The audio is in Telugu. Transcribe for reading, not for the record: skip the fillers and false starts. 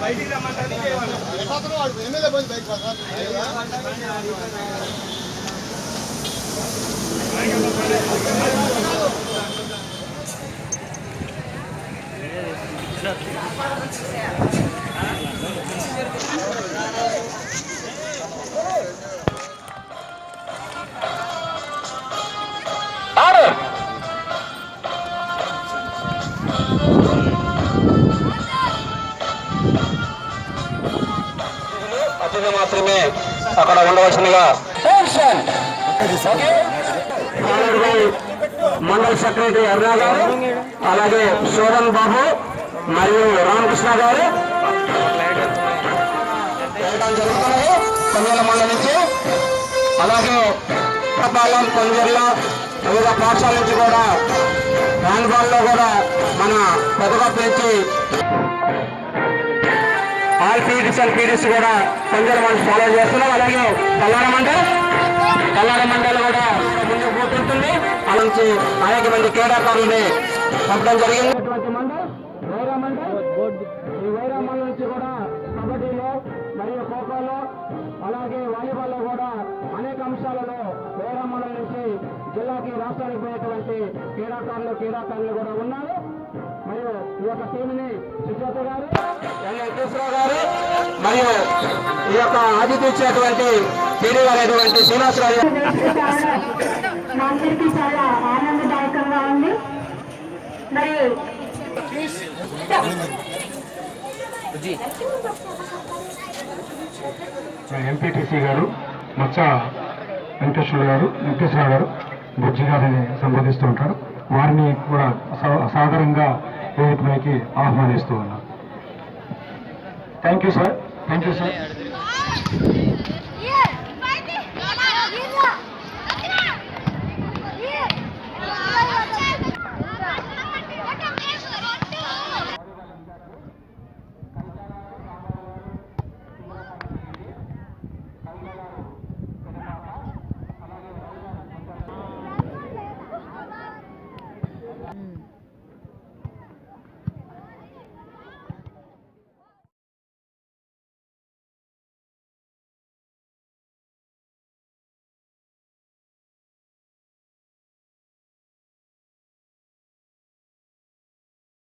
బయటికి రమ్మంటే ఎమ్మెల్యే పోయి బయట అతిథి మాత్రమే అక్కడ ఉండవలసిందిగా మండల సెక్రటరీ అరుణ గారు, అలాగే సోదన్ బాబు మరియు రామకృష్ణ గారు కొన్నేళ్ళ మండలి నుంచి, అలాగే పాలెం కొన్నేళ్ళ వివిధ పాఠశాల నుంచి కూడా హ్యాండ్బాల్ లో కూడా మన పెద్దగొప్ప నుంచి ఆల్ పీడీస్ అండ్ పీడీస్ కూడా కొందరు మనం ఫాలో చేస్తున్నాం. అలాగే కల్లాడ మండలి కూడా ముందుకు పోతుంటుంది. అలా నుంచి అనేక మంది క్రీడాకారులని పంపడం జరిగింది. ఈ వైరా మండలి నుంచి కూడా కబడ్డీలో మరియు ఖోఖోలో అలాగే వాలీబాల్లో కూడా అనేక అంశాలలో వైరా మండలి నుంచి జిల్లాకి రాష్ట్రానికి పోయేటువంటి క్రీడాకారులు కూడా ఉన్నారు. మరియు ఈ యొక్క టీంని సుజాత గారు, వెంకటేశ్వరరావు గారు మరియు ఈ యొక్క ఆతిథ్యం ఇచ్చినటువంటి పీడీ అనేటువంటి శ్రీనివాసరావు అందరికీ చాలా ఆనందదాయకంగా ఉంది. మరియు ఎంపీటీసీ గారు మచ్చ వెంకటేశ్వరరావు గారు బుజ్జి గారిని సంబోధిస్తూ ఉంటారు. వారిని కూడా సాధారణంగా వేదికపైకి ఆహ్వానిస్తూ ఉన్నారు. Thank you sir.